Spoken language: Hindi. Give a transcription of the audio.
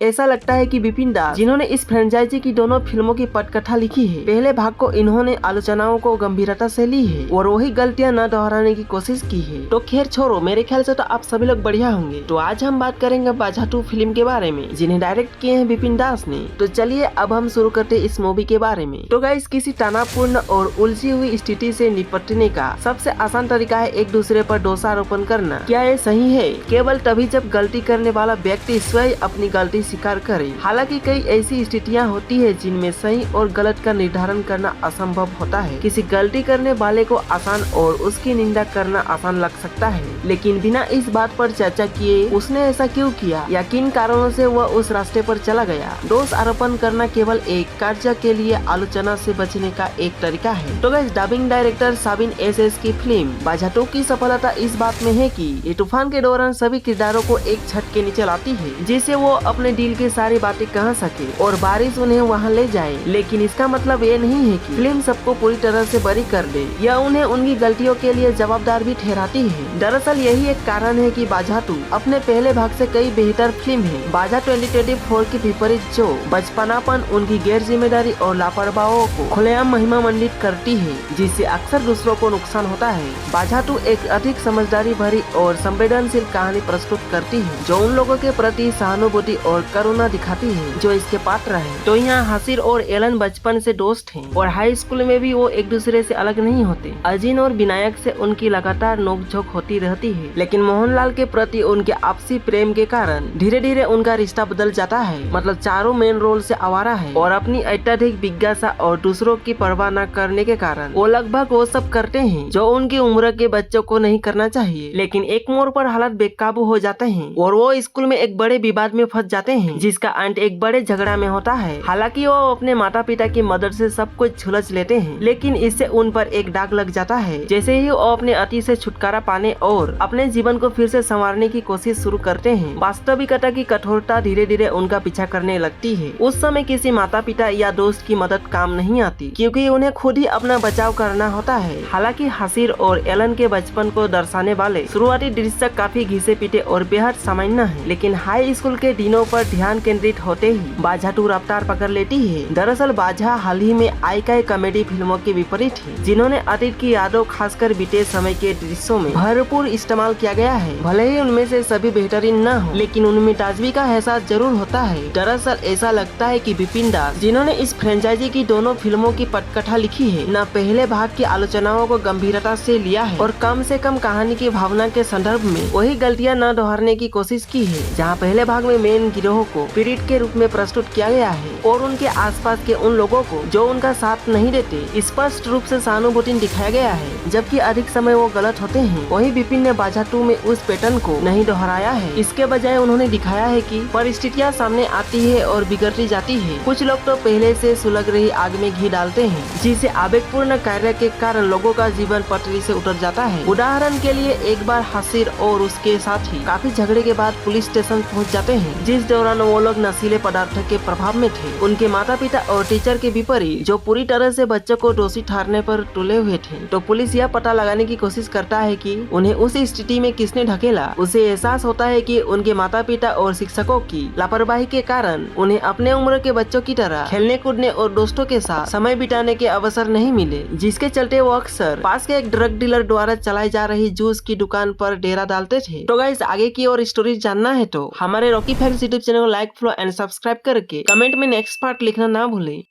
ऐसा लगता है कि विपिन दास, जिन्होंने इस फ्रेंचाइजी की दोनों फिल्मों की पटकथा लिखी है, पहले भाग को इन्होंने आलोचनाओं को गंभीरता से ली है और वही गलतियां न दोहराने की कोशिश की है। तो खैर छोड़ो, मेरे ख्याल से तो आप सभी लोग बढ़िया होंगे। तो आज हम बात करेंगे बाजा 2 फिल्म के बारे में, जिन्हें डायरेक्ट किए हैं विपिन दास ने। तो चलिए अब हम शुरू करते इस मूवी के बारे में। तो गाइस, किसी तनावपूर्ण और उलझी हुई स्थिति से निपटने का सबसे आसान तरीका है एक दूसरे पर दोषारोपण करना। क्या ये सही है? केवल तभी जब गलती करने वाला व्यक्ति स्वयं अपनी गलती स्वीकार करे। हालांकि कई ऐसी स्थितियां होती है जिनमें सही और गलत का निर्धारण करना असंभव होता है। किसी गलती करने वाले को आसान और उसकी निंदा करना आसान लग सकता है, लेकिन बिना इस बात पर चर्चा किए उसने ऐसा क्यों किया या किन कारणों से वह उस रास्ते पर चला गया। दोष आरोपण करना केवल एक कार्य के लिए आलोचना से बचने का एक तरीका है। तो गाइस, डबिंग डायरेक्टर साबिन एसएस की फिल्म बाजा 2 की सफलता इस बात में है कि ये तूफान के दौरान सभी किरदारों को एक छत के नीचे लाती है, जिससे वो अपने दिल की सारी बातें कह सके और बारिश उन्हें वहाँ ले जाए। लेकिन इसका मतलब ये नहीं है कि फिल्म सबको पूरी तरह से बरी कर दे या उन्हें उनकी गलतियों के लिए जवाबदार भी ठहराती है। दरअसल यही एक कारण है कि बाजा 2 अपने पहले भाग से कई बेहतर फिल्म है। बाजा 2024 के विपरीत जो बचपनापन, उनकी गैर जिम्मेदारी और लापरवाहियों को खुलेआम महिमा मंडित करती है, जिससे अक्सर दूसरों को नुकसान होता है। बाजा 2 एक अधिक समझदारी भरी और संवेदनशील कहानी प्रस्तुत करती है, जो उन लोगों के प्रति सहानुभूति और करुणा दिखाती है जो इसके पात्र हैं। तो यहाँ हासिर और एलन बचपन से दोस्त हैं और हाई स्कूल में भी वो एक दूसरे से अलग नहीं होते। अजीन और विनायक से उनकी लगातार नोकझोंक होती रहती है, लेकिन मोहनलाल के प्रति उनके आपसी प्रेम के कारण धीरे धीरे उनका रिश्ता बदल जाता है। मतलब चारों मेन रोल से आवारा है और अपनी अत्यधिक जिज्ञासा और दूसरों की परवाह न करने के कारण वो लगभग वो सब करते हैं जो उनकी उम्र के बच्चों को नहीं करना चाहिए। लेकिन एक मोड़ पर हालात बेकाबू हो जाते हैं और वो स्कूल में एक बड़े विवाद में फंस जाते हैं, जिसका अंत एक बड़े झगड़ा में होता है। हालांकि वो अपने माता पिता की मदद से सब कुछ सुलझ लेते हैं, लेकिन इससे उन पर एक दाग लग जाता है। जैसे ही वो अपने अति से छुटकारा पाने और अपने जीवन को फिर से संवारने की कोशिश शुरू करते हैं, वास्तविकता की कठोरता धीरे धीरे उनका पीछा करने लगती है। उस समय किसी माता पिता या दोस्त की मदद काम नहीं आती, क्योंकि उन्हें खुद ही अपना बचाव करना होता है। हालांकि हासिर और एलन के बचपन को दर्शाने वाले शुरुआती दृश्य काफी घिसे पीटे और बेहद सामान्य है, लेकिन हाई स्कूल के दिनों पर ध्यान केंद्रित होते ही बाजा 2 रफ्तार पकड़ लेती है। दरअसल बाजा हाल ही में आई कई कॉमेडी फिल्मों के विपरीत है, जिन्होंने अतीत की यादों, खासकर बीते समय के दृश्यों में भरपूर इस्तेमाल किया गया है। भले ही उनमें से सभी बेहतरीन न हो, लेकिन उनमें ताजगी का एहसास जरूर होता है। दरअसल ऐसा लगता है कि विपिन दास, जिन्होंने इस फ्रेंचाइजी की दोनों फिल्मों की पटकथा लिखी है, न पहले भाग की आलोचनाओं को गंभीरता से लिया है और कम से कम कहानी की भावना के संदर्भ में वही गलतियां न दोहराने की कोशिश की है। जहां पहले भाग में मेन गिरोह को पीड़ित के रूप में प्रस्तुत किया गया है और उनके आसपास के उन लोगों को जो उनका साथ नहीं देते स्पष्ट रूप से सहानुभूति दिखाया गया है, जबकि अधिक समय वो गलत होते हैं। वही विपिन ने बाजा 2 में उस पैटर्न को नहीं दोहराया है। इसके बजाय उन्होंने दिखाया है कि परिस्थितियां सामने आती है और बिगड़ती जाती है। कुछ लोग तो पहले से सुलग रही आग में घी डालते हैं, जिससे आवेगपूर्ण कार्य के कारण लोगों का जीवन पटरी से उतर जाता है। उदाहरण के लिए एक बार हासिर और उसके साथी काफी झगड़े के बाद पुलिस स्टेशन पहुंच जाते हैं, जिस दौरान वो लोग नशीले पदार्थों के प्रभाव में थे। उनके माता पिता और टीचर के विपरीत, जो पूरी तरह से बच्चों को दोषी ठहरने पर तुले हुए थे। तो पुलिस यह पता लगाने की कोशिश करता है कि उन्हें उस स्थिति में किसने ढकेला। उसे एहसास होता है कि उनके माता पिता और शिक्षकों की लापरवाही के कारण उन्हें अपने उम्र के बच्चों की तरह खेलने कूदने और दोस्तों के साथ समय बिताने के अवसर नहीं मिले, जिसके चलते वो अक्सर पास के एक ड्रग डीलर द्वारा चलाई जा रही जूस की दुकान पर डेरा डालते थे। तो गाइस, आगे की और स्टोरी जानना है तो हमारे रॉकी फैक्ट्स यूट्यूब चैनल को लाइक, फॉलो एंड सब्सक्राइब करके कमेंट में नेक्स्ट पार्ट लिखना ना भूले।